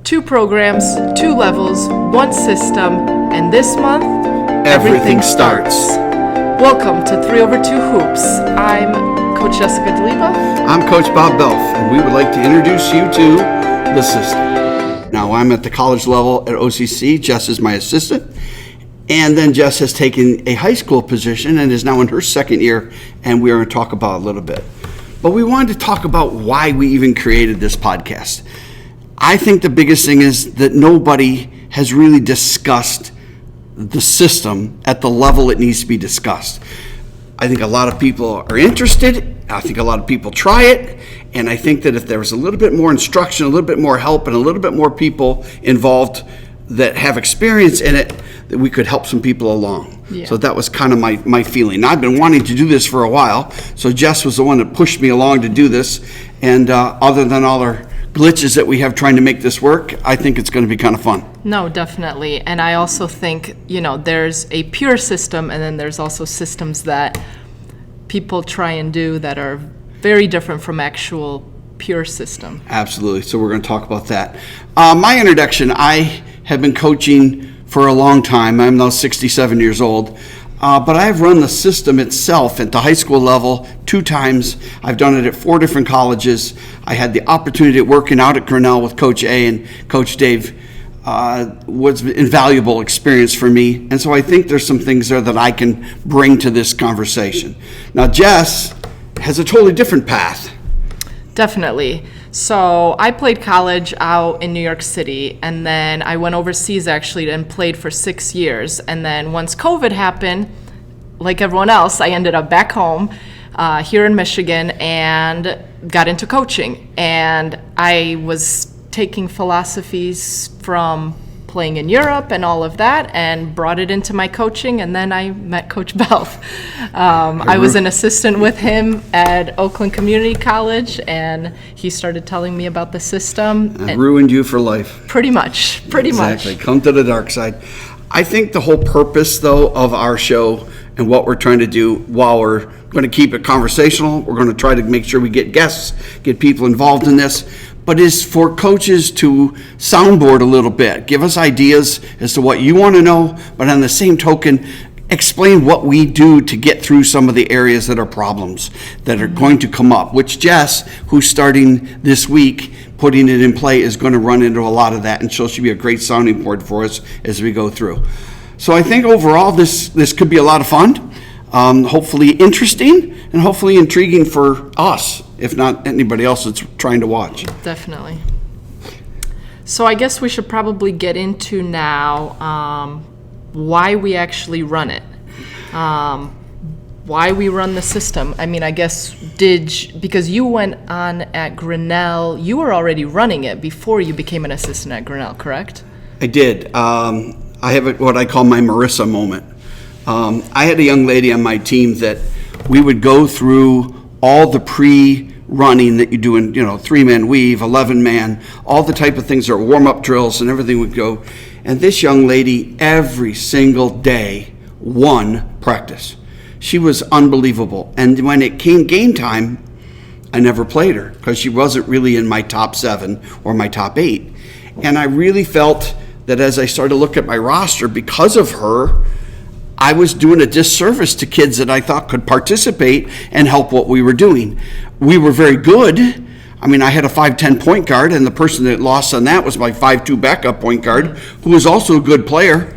2 programs, 2 levels, 1 system, and this month, Everything starts. Welcome to 3 over 2 Hoops. I'm Coach Jessica Duleba. I'm Coach Bob Belf, and we would like to introduce you to the system. Now, I'm at the college level at OCC. Jess is my assistant. And then Jess has taken a high school position and is now in her second year, and we are going to talk about it a little bit. But we wanted to talk about why we even created this podcast. I think the biggest thing is that nobody has really discussed the system at the level it needs to be discussed. I think a lot of people are interested. I think a lot of people try it. And I think that if there was a little bit more instruction, a little bit more help, and a little bit more people involved that have experience in it, that we could help some people along. Yeah. So that was kind of my feeling. Now, I've been wanting to do this for a while. So Jess was the one that pushed me along to do this. And other than all our glitches that we have trying to make this work, I think it's going to be kind of fun. No, definitely. And I also think, there's a pure system, and then there's also systems that people try and do that are very different from actual pure system. Absolutely. So we're going to talk about that. My introduction, I have been coaching for a long time. I'm now 67 years old. But I've run the system itself at the high school level 2 times. I've done it at 4 different colleges. I had the opportunity of working out at Grinnell with Coach A and Coach Dave. Was invaluable experience for me. And so I think there's some things there that I can bring to this conversation. Now, Jess has a totally different path. Definitely. So I played college out in New York City, and then I went overseas actually and played for 6 years. And then once COVID happened, like everyone else, I ended up back home here in Michigan and got into coaching. And I was taking philosophies from playing in Europe and all of that and brought it into my coaching, and then I met Coach Belf. I was an assistant with him at Oakland Community College, and he started telling me about the system. And ruined you for life. Pretty much. Exactly. Come to the dark side. I think the whole purpose, though, of our show and what we're trying to do, while we're going to keep it conversational, we're going to try to make sure we get guests, get people involved in this, but is for coaches to soundboard a little bit, give us ideas as to what you want to know, but on the same token, explain what we do to get through some of the areas that are problems that are going to come up, which Jess, who's starting this week, putting it in play, is going to run into a lot of that, and she'll be a great sounding board for us as we go through. So I think overall this could be a lot of fun, hopefully interesting, and hopefully intriguing for us, if not anybody else that's trying to watch. Definitely. So I guess we should probably get into now why we actually run it, why we run the system. I mean, I guess because you went on at Grinnell, you were already running it before you became an assistant at Grinnell, correct? I did. I have what I call my Marissa moment. I had a young lady on my team that we would go through all the pre-running that you do in, 3-man weave, 11-man, all the type of things that are warm-up drills and everything would go. And this young lady, every single day, won practice. She was unbelievable. And when it came game time, I never played her because she wasn't really in my top 7 or my top 8. And I really felt that as I started to look at my roster, because of her, I was doing a disservice to kids that I thought could participate and help what we were doing. We were very good. I mean, I had a 5'10" point guard, and the person that lost on that was my 5'2" backup point guard, who was also a good player.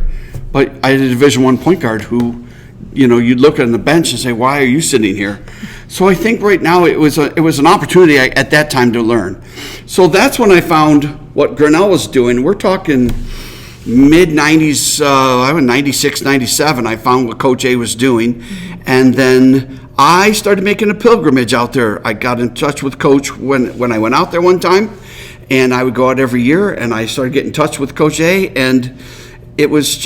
But I had a Division I point guard who, you'd look on the bench and say, why are you sitting here? So I think right now it was an opportunity at that time to learn. So that's when I found what Grinnell was doing. We're talking mid-90s, I was 96, 97, I found what Coach A was doing. And then I started making a pilgrimage out there. I got in touch with Coach when I went out there one time, and I would go out every year, and I started getting in touch with Coach A, and it was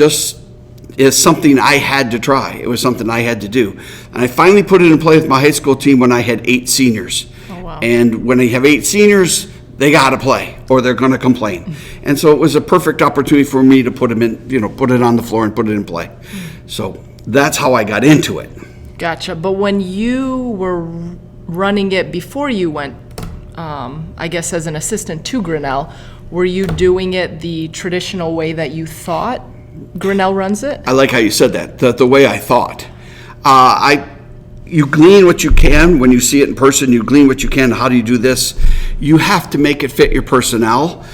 it's something I had to try. It was something I had to do. And I finally put it in play with my high school team when I had 8 seniors. Oh, wow. And when I have 8 seniors, they got to play or they're going to complain. And so it was a perfect opportunity for me to put them in, put it on the floor and put it in play. So that's how I got into it. Gotcha. But when you were running it before you went, I guess as an assistant to Grinnell, were you doing it the traditional way that you thought Grinnell runs it? I like how you said that, the way I thought. You glean what you can when you see it in person. You glean what you can. How do you do this? You have to make it fit your personnel.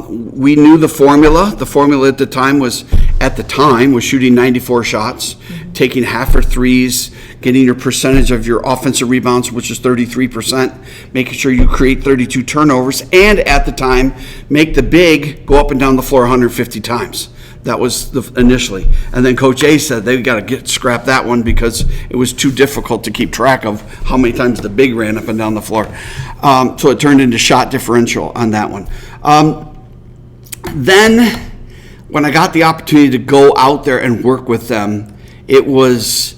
We knew the formula. The formula at the time was shooting 94 shots, taking half or threes, getting your percentage of your offensive rebounds, which is 33%, making sure you create 32 turnovers, and at the time, make the big go up and down the floor 150 times. That was initially. And then Coach A said they got to scrap that one because it was too difficult to keep track of how many times the big ran up and down the floor. So it turned into shot differential on that one. Then when I got the opportunity to go out there and work with them, it was,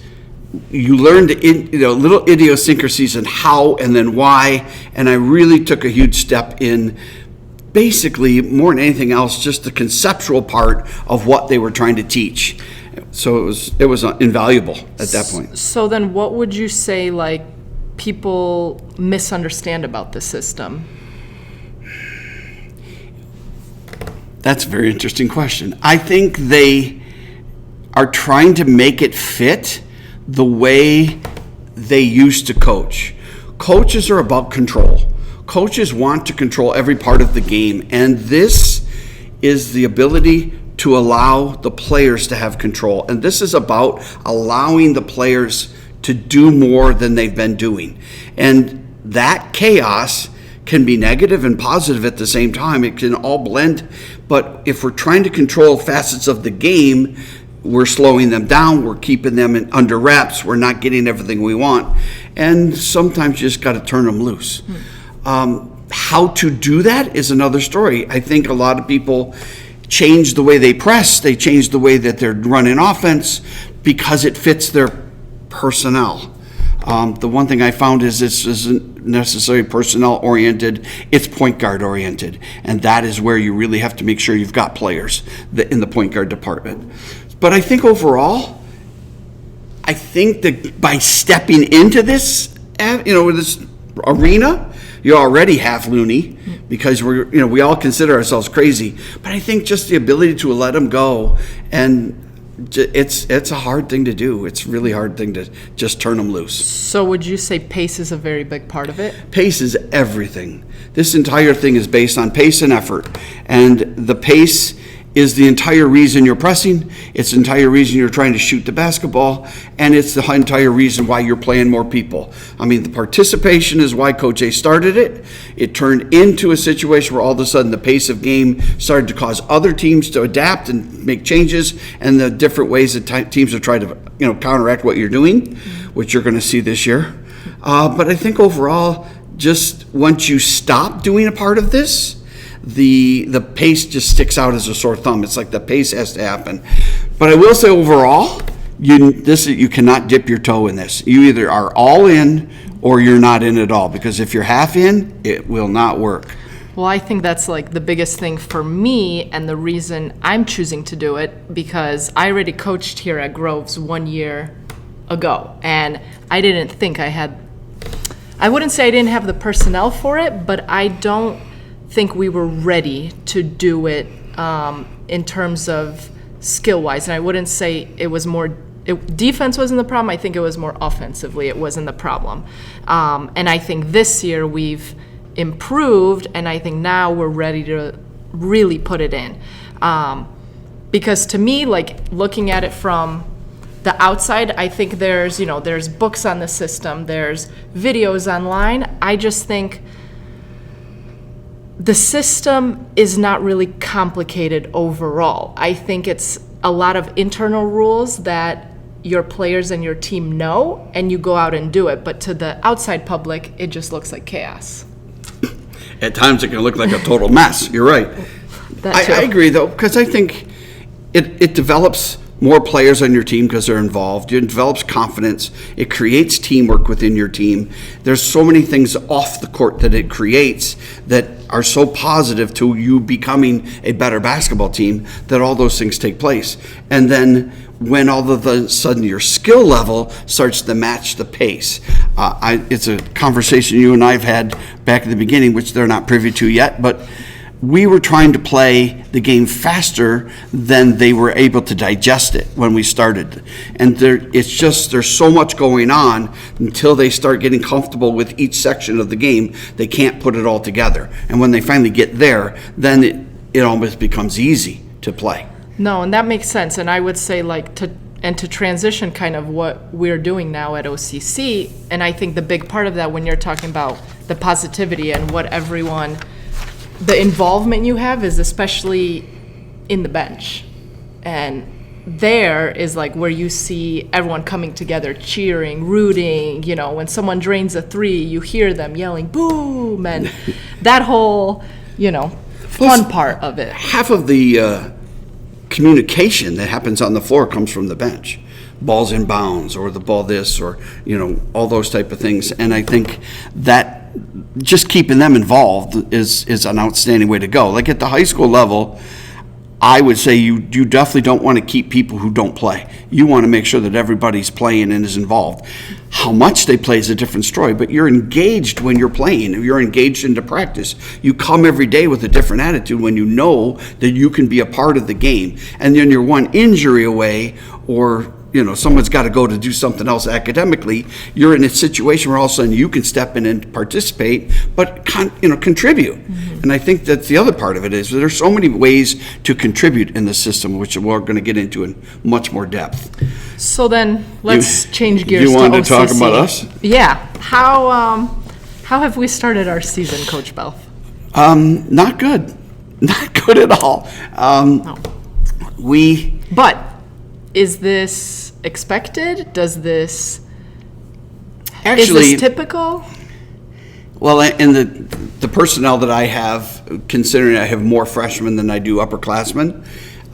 you learned little idiosyncrasies and how and then why, and I really took a huge step in basically, more than anything else, just the conceptual part of what they were trying to teach. So it was invaluable at that point. So then what would you say, like, people misunderstand about the system? That's a very interesting question. I think they are trying to make it fit the way they used to coach. Coaches are about control. Coaches want to control every part of the game, and this is the ability to allow the players to have control. And this is about allowing the players to do more than they've been doing. And that chaos can be negative and positive at the same time. It can all blend. But if we're trying to control facets of the game, we're slowing them down, we're keeping them under wraps, we're not getting everything we want. And sometimes you just got to turn them loose. How to do that is another story. I think a lot of people change the way they press, they change the way that they're running offense because it fits their personnel. The one thing I found is this isn't necessarily personnel oriented, it's point guard oriented. And that is where you really have to make sure you've got players in the point guard department. But I think overall, I think that by stepping into this, this arena, you're already half loony because we all consider ourselves crazy. But I think just the ability to let them go, and it's a hard thing to do. It's a really hard thing to just turn them loose. So would you say pace is a very big part of it? Pace is everything. This entire thing is based on pace and effort. And the pace is the entire reason you're pressing, it's the entire reason you're trying to shoot the basketball, and it's the entire reason why you're playing more people. I mean, the participation is why Coach A started it. It turned into a situation where all of a sudden the pace of game started to cause other teams to adapt and make changes, and the different ways that teams have tried to counteract what you're doing, which you're going to see this year. But I think overall, just once you stop doing a part of this, the pace just sticks out as a sore thumb. It's like the pace has to happen. But I will say overall, you cannot dip your toe in this. You either are all in or you're not in at all, because if you're half in, it will not work. Well, I think that's like the biggest thing for me, and the reason I'm choosing to do it, because I already coached here at Groves 1 year ago, and I didn't think I wouldn't say I didn't have the personnel for it, but I don't think we were ready to do it in terms of skill-wise. And I wouldn't say it was defense wasn't the problem. I think it was more offensively it wasn't the problem. And I think this year we've improved, and I think now we're ready to really put it in. Because to me, like, looking at it from the outside, I think there's books on the system, there's videos online. I just think the system is not really complicated overall. I think it's a lot of internal rules that your players and your team know, and you go out and do it. But to the outside public, it just looks like chaos. At times it can look like a total mess. You're right. I agree, though, because I think it develops more players on your team because they're involved. It develops confidence. It creates teamwork within your team. There's so many things off the court that it creates that are so positive to you becoming a better basketball team, that all those things take place. And then when all of a sudden your skill level starts to match the pace. It's a conversation you and I have had back at the beginning, which they're not privy to yet, but we were trying to play the game faster than they were able to digest it when we started. And there's so much going on until they start getting comfortable with each section of the game, they can't put it all together. And when they finally get there, then it almost becomes easy to play. No, and that makes sense. And I would say to transition kind of what we're doing now at OCC, and I think the big part of that when you're talking about the positivity and what everyone, the involvement you have is especially in the bench. And there is like where you see everyone coming together, cheering, rooting, you know, when someone drains a three, you hear them yelling, boom, and that whole, you know, fun part of it. Half of the communication that happens on the floor comes from the bench. Balls in bounds, or the ball this, or, you know, all those type of things. And I think that just keeping them involved is an outstanding way to go. Like at the high school level, I would say you definitely don't want to keep people who don't play. You want to make sure that everybody's playing and is involved. How much they play is a different story, but you're engaged when you're playing. You're engaged into practice. You come every day with a different attitude when you know that you can be a part of the game. And then you're one injury away, or, you know, someone's got to go to do something else academically. You're in a situation where all of a sudden you can step in and participate, but contribute. Mm-hmm. And I think that's the other part of it is there's so many ways to contribute in the system, which we're going to get into in much more depth. So then let's change gears. You wanted to to talk about us? Yeah. How have we started our season, Coach Belf? Not good. Not good at all. No. But is this expected? Is this typical? Well, in the personnel that I have, considering I have more freshmen than I do upperclassmen,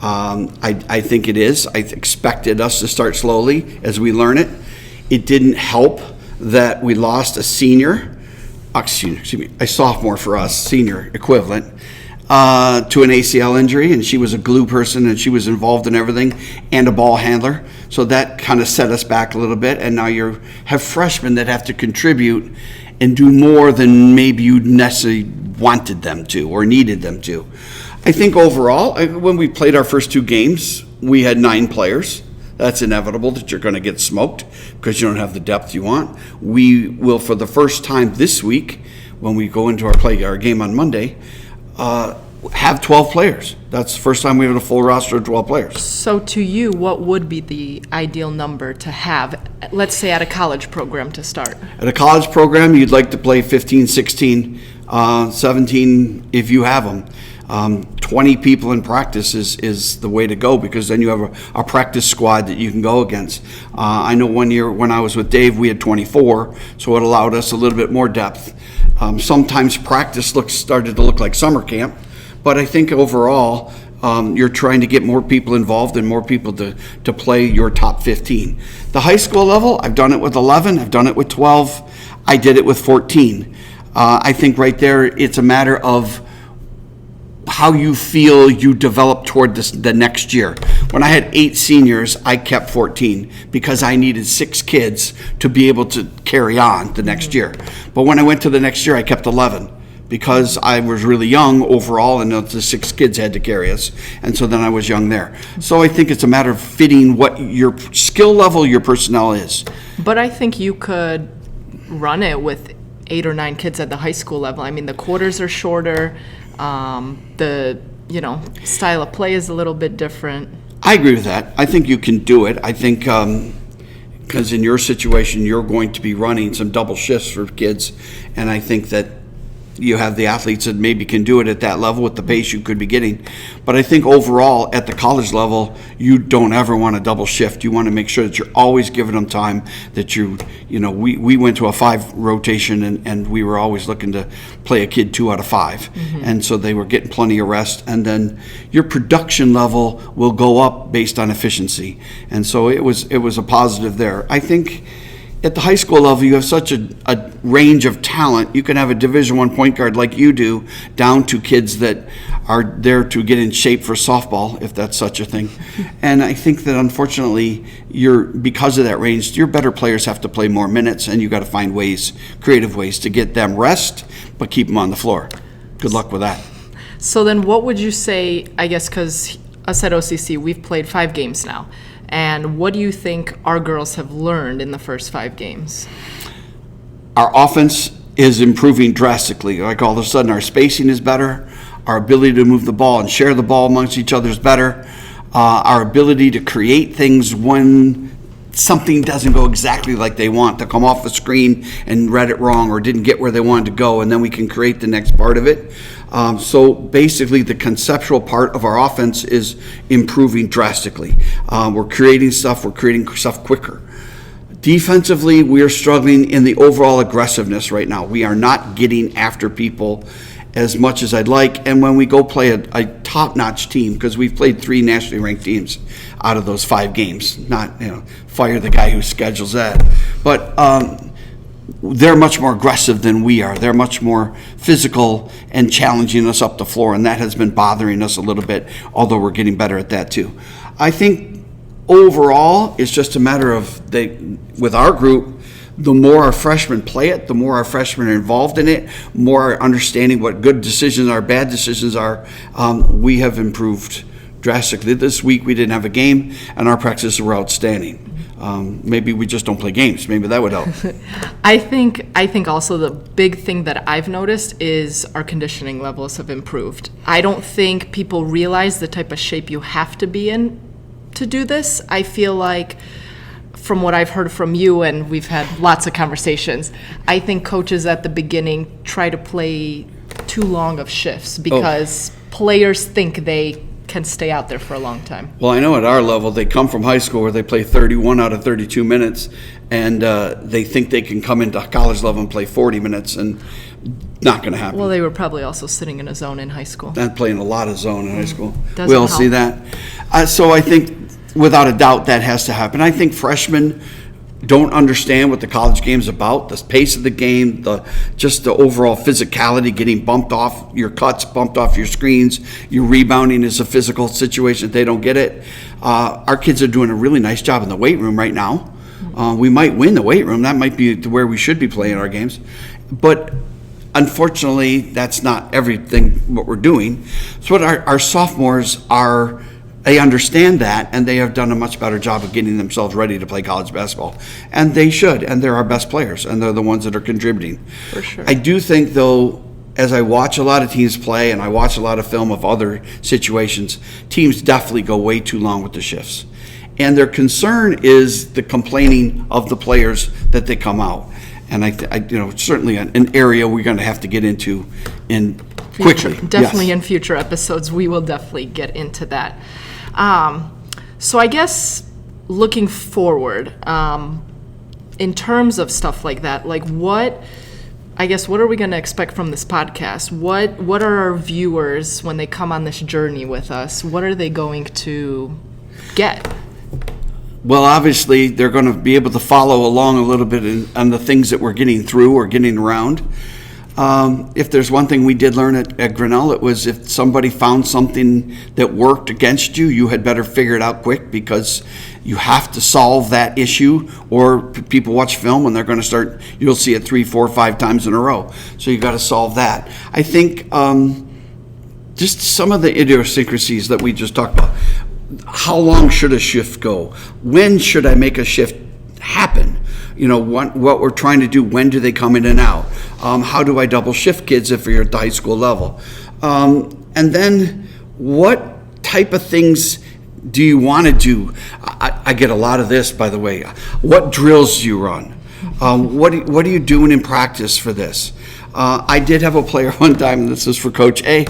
I think it is. I expected us to start slowly as we learn it. It didn't help that we lost a sophomore for us, senior equivalent, to an ACL injury, and she was a glue person, and she was involved in everything, and a ball handler. So that kind of set us back a little bit, and now you have freshmen that have to contribute and do more than maybe you necessarily wanted them to or needed them to. I think overall, when we played our first two games, we had 9 players. That's inevitable that you're going to get smoked because you don't have the depth you want. We will, for the first time this week, when we go into our game on Monday, have 12 players. That's the first time we have a full roster of 12 players. So to you, what would be the ideal number to have, let's say at a college program to start? At a college program, you'd like to play 15, 16, 17 if you have them. 20 people in practice is the way to go, because then you have a practice squad that you can go against. I know one year when I was with Dave, we had 24, so it allowed us a little bit more depth. Sometimes practice started to look like summer camp, but I think overall you're trying to get more people involved and more people to play your top 15. The high school level, I've done it with 11, I've done it with 12, I did it with 14. I think right there it's a matter of how you feel you develop toward the next year. When I had 8 seniors, I kept 14 because I needed 6 kids to be able to carry on the next year. But when I went to the next year, I kept 11 because I was really young overall, and the 6 kids had to carry us, and so then I was young there. So I think it's a matter of fitting what your skill level, your personnel is. But I think you could run it with 8 or 9 kids at the high school level. I mean, the quarters are shorter. The style of play is a little bit different. I agree with that. I think you can do it. I think because in your situation, you're going to be running some double shifts for kids, and I think that you have the athletes that maybe can do it at that level with the pace you could be getting. But I think overall at the college level, you don't ever want to double shift. You want to make sure that you're always giving them time, that we went to a 5 rotation and we were always looking to play a kid 2 out of 5. Mm-hmm. And so they were getting plenty of rest. And then your production level will go up based on efficiency. And so it was a positive there. I think at the high school level, you have such a range of talent. You can have a Division I point guard like you do, down to kids that are there to get in shape for softball, if that's such a thing. And I think that unfortunately, because of that range, your better players have to play more minutes, and you got to find creative ways to get them rest, but keep them on the floor. Good luck with that. So then what would you say, I guess, because us at OCC, we've played 5 games now. And what do you think our girls have learned in the first 5 games? Our offense is improving drastically. Like all of a sudden, our spacing is better. Our ability to move the ball and share the ball amongst each other is better. Our ability to create things when something doesn't go exactly like they want, to come off the screen and read it wrong or didn't get where they wanted to go, and then we can create the next part of it. So basically, the conceptual part of our offense is improving drastically. We're creating stuff quicker. Defensively, we are struggling in the overall aggressiveness right now. We are not getting after people as much as I'd like. And when we go play a top-notch team, because we've played 3 nationally ranked teams out of those 5 games, not, fire the guy who schedules that. But they're much more aggressive than we are. They're much more physical and challenging us up the floor, and that has been bothering us a little bit, although we're getting better at that too. I think overall, it's just a matter of with our group, the more our freshmen play it, the more our freshmen are involved in it, more understanding what good decisions are, bad decisions are, we have improved drastically. This week we didn't have a game, and our practices were outstanding. Maybe we just don't play games. Maybe that would help. I think also the big thing that I've noticed is our conditioning levels have improved. I don't think people realize the type of shape you have to be in to do this. I feel like, from what I've heard from you, and we've had lots of conversations, I think coaches at the beginning try to play too long of shifts because players think they can stay out there for a long time. Well, I know at our level, they come from high school where they play 31 out of 32 minutes, and they think they can come into college level and play 40 minutes, and not going to happen. Well, they were probably also sitting in a zone in high school. Not playing a lot of zone in high school. Doesn't We all help. see that. So I think, without a doubt, that has to happen. I think freshmen don't understand what the college game's about, the pace of the game, just the overall physicality, getting bumped off your cuts, bumped off your screens. Your rebounding is a physical situation. They don't get it. Our kids are doing a really nice job in the weight room right now. We might win the weight room. That might be where we should be playing our games. But unfortunately, that's not everything what we're doing. So what our sophomores are, they understand that, and they have done a much better job of getting themselves ready to play college basketball. And they should, and they're our best players, and they're the ones that are contributing. For sure. I do think, though, as I watch a lot of teams play and I watch a lot of film of other situations, teams definitely go way too long with the shifts. And their concern is the complaining of the players that they come out. And certainly an area we're going to have to get into quickly. Definitely Yes. in future episodes, we will definitely get into that. So I guess looking forward, in terms of stuff like that, what are we going to expect from this podcast? What are our viewers, when they come on this journey with us, what are they going to get? Well, obviously, they're going to be able to follow along a little bit on the things that we're getting through or getting around. If there's one thing we did learn at Grinnell, it was if somebody found something that worked against you, you had better figure it out quick, because you have to solve that issue, or people watch film and they're going to start, you'll see it 3, 4, 5 times in a row. So you got to solve that. I think just some of the idiosyncrasies that we just talked about. How long should a shift go? When should I make a shift happen? What we're trying to do, when do they come in and out? How do I double shift kids if you're at the high school level? And then what type of things do you want to do? I get a lot of this, by the way. What drills do you run? What are you doing in practice for this? I did have a player one time, and this is for Coach A,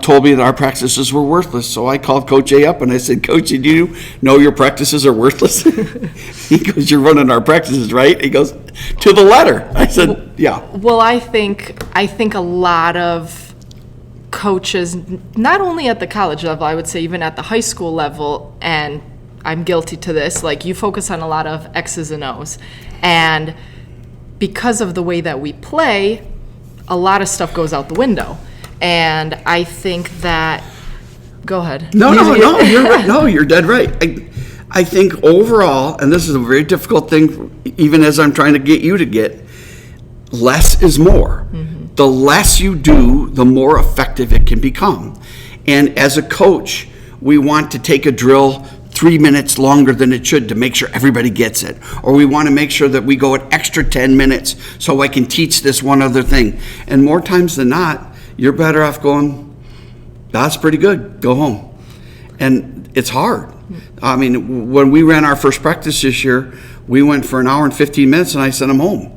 told me that our practices were worthless. So I called Coach A up and I said, Coach, do you know your practices are worthless? He goes, you're running our practices, right? He goes, to the letter. I said, yeah. Well, I think a lot of coaches, not only at the college level, I would say even at the high school level, and I'm guilty to this, you focus on a lot of X's and O's. And because of the way that we play, a lot of stuff goes out the window. And I think that, go ahead. No, you're right. No, you're dead right. I think overall, and this is a very difficult thing, even as I'm trying to get you to get, less is more. Mm-hmm. the less you do, the more effective it can become. And as a coach, we want to take a drill 3 minutes longer than it should to make sure everybody gets it. Or we want to make sure that we go an extra 10 minutes so I can teach this one other thing. And more times than not, you're better off going, that's pretty good, go home. And it's hard. I mean, when we ran our first practice this year, we went for an hour and 15 minutes and I sent them home.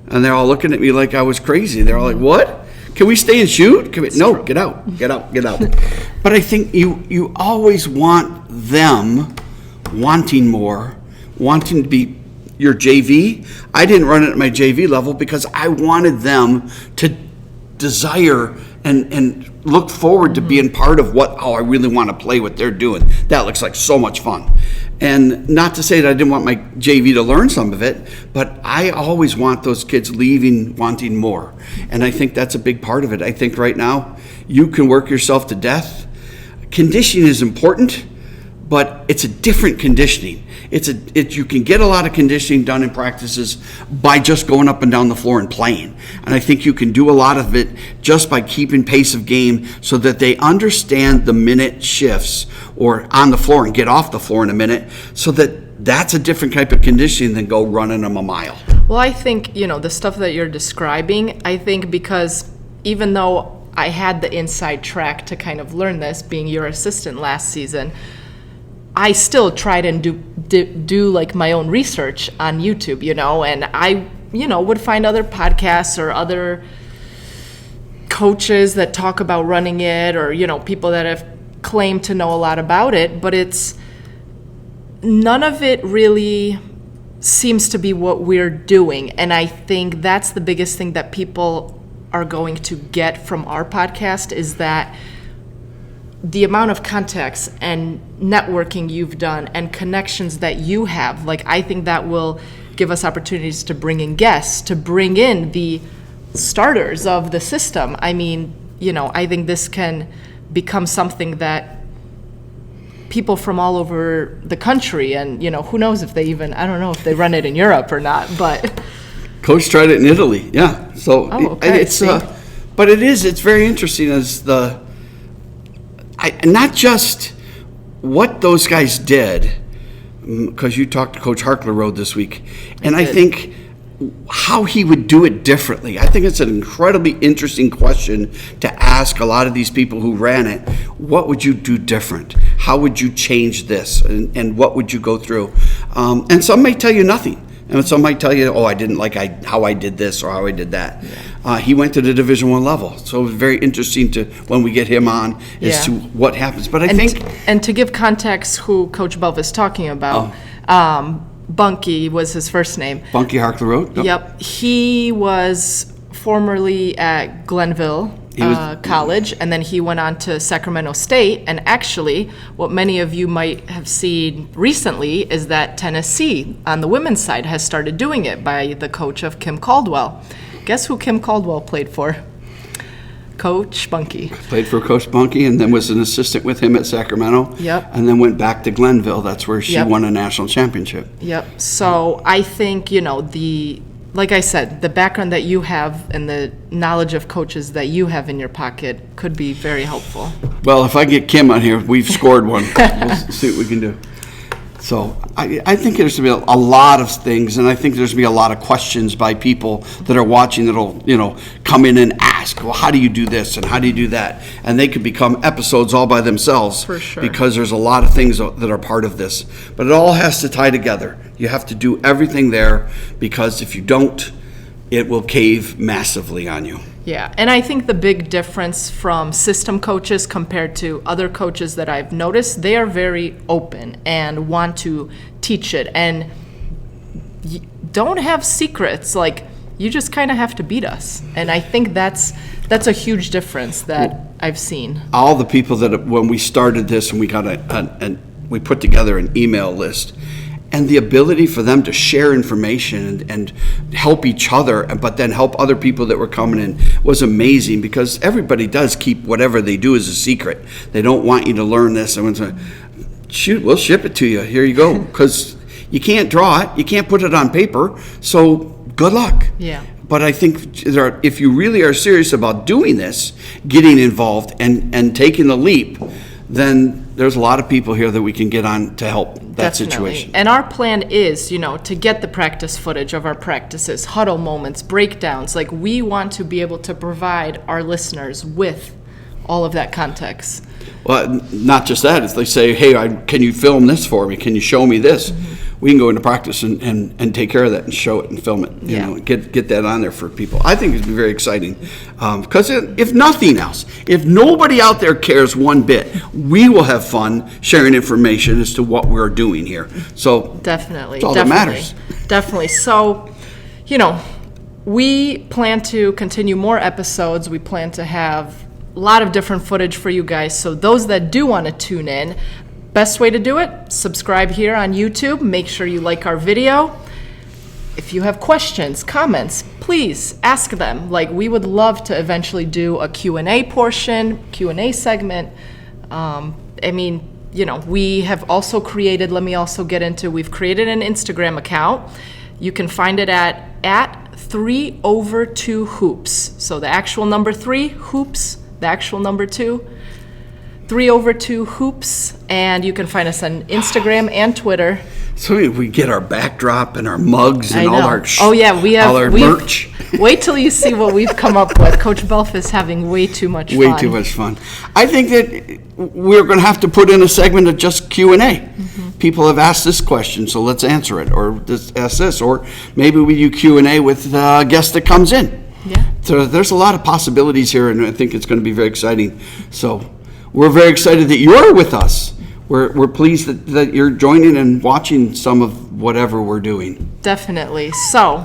And they're all looking at me like I was crazy. They're all like, what? Can we stay and shoot? No, get out. But I think you always want them wanting more, wanting to be your JV. I didn't run it at my JV level because I wanted them to desire and look forward to being part of I really want to play what they're doing. That looks like so much fun. And not to say that I didn't want my JV to learn some of it, but I always want those kids leaving wanting more. And I think that's a big part of it. I think right now you can work yourself to death. Conditioning is important, but it's a different conditioning. You can get a lot of conditioning done in practices by just going up and down the floor and playing. And I think you can do a lot of it just by keeping pace of game so that they understand the minute shifts or on the floor and get off the floor in a minute, so that that's a different type of conditioning than go running them a mile. Well, I think, the stuff that you're describing, I think because even though I had the inside track to kind of learn this, being your assistant last season, I still tried and do like my own research on YouTube, and I, would find other podcasts or other coaches that talk about running it, or, people that have claimed to know a lot about it, but none of it really seems to be what we're doing. And I think that's the biggest thing that people are going to get from our podcast, is that the amount of contacts and networking you've done and connections that you have, like, I think that will give us opportunities to bring in guests, to bring in the starters of the system. I mean, I think this can become something that people from all over the country, and, who knows if I don't know if they run it in Europe or not, but. Coach tried it in Italy, yeah. So okay. But it's very interesting as not just what those guys did, because you talked to Coach Harkler this week, and I think how he would do it differently. I think it's an incredibly interesting question to ask a lot of these people who ran it. What would you do different? How would you change this? And what would you go through? And some may tell you nothing. And some might tell you, I didn't like how I did this or how I did that. Yeah. He went to the Division I level. So it was very interesting when we get him on as to what happens. But I think... And to give context who Coach Belf is talking about, Bunky was his first name. Bunky Harkler. Yep. He was formerly at Glenville College, and then he went on to Sacramento State. And actually, what many of you might have seen recently is that Tennessee, on the women's side, has started doing it by the coach of Kim Caldwell. Guess who Kim Caldwell played for? Coach Bunky. Played for Coach Bunky, and then was an assistant with him at Sacramento. Yep. And then went back to Glenville. That's where she won a national championship. Yep. So I think, like I said, the background that you have and the knowledge of coaches that you have in your pocket could be very helpful. Well, if I get Kim on here, we've scored one. We'll see what we can do. So I think there's going to be a lot of things, and I think there's going to be a lot of questions by people that are watching that'll, come in and ask, well, how do you do this and how do you do that? And they could become episodes all by themselves. For sure. Because there's a lot of things that are part of this. But it all has to tie together. You have to do everything there, because if you don't, it will cave massively on you. Yeah, and I think the big difference from system coaches compared to other coaches that I've noticed, they are very open and want to teach it, and don't have secrets. Like, you just kind of have to beat us. And I think that's a huge difference that I've seen. All the people that, when we started this and we got we put together an email list, and the ability for them to share information and help each other, but then help other people that were coming in, was amazing, because everybody does keep whatever they do as a secret. They don't want you to learn this. And say, shoot, we'll ship it to you. Here you go. Because you can't draw it. You can't put it on paper. So good luck. Yeah. But I think if you really are serious about doing this, getting involved and taking the leap, then there's a lot of people here that we can get on to help that situation. And our plan is, to get the practice footage of our practices, huddle moments, breakdowns. Like, we want to be able to provide our listeners with all of that context. Well, not just that. It's they say, hey, can you film this for me? Can you show me this? We can go into practice and take care of that and show it and film it. Get that on there for people. I think it'd be very exciting because if nothing else, if nobody out there cares one bit, we will have fun sharing information as to what we're doing here. So definitely, that's all that matters. Definitely. So, we plan to continue more episodes. We plan to have a lot of different footage for you guys. So those that do want to tune in, best way to do it, subscribe here on YouTube. Make sure you like our video. If you have questions, comments, please ask them. Like, we would love to eventually do a Q&A portion, Q&A segment. We have also created, we've created an Instagram account. You can find it at 3over2 hoops. So the actual number 3, hoops, the actual number 2, 3over2 hoops, and you can find us on Instagram and Twitter. So we get our backdrop and our mugs and all our all our merch. Wait till you see what we've come up with. Coach Belf is having way too much fun. Way too much fun. I think that we're going to have to put in a segment of just Q&A. People have asked this question, so let's answer it, or ask this, or maybe we do Q&A with a guest that comes in. Yeah. So there's a lot of possibilities here, and I think it's going to be very exciting. So we're very excited that you're with us. We're pleased that you're joining and watching some of whatever we're doing. Definitely. So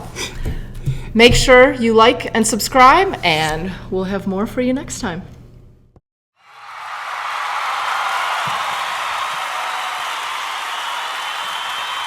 make sure you like and subscribe, and we'll have more for you next time.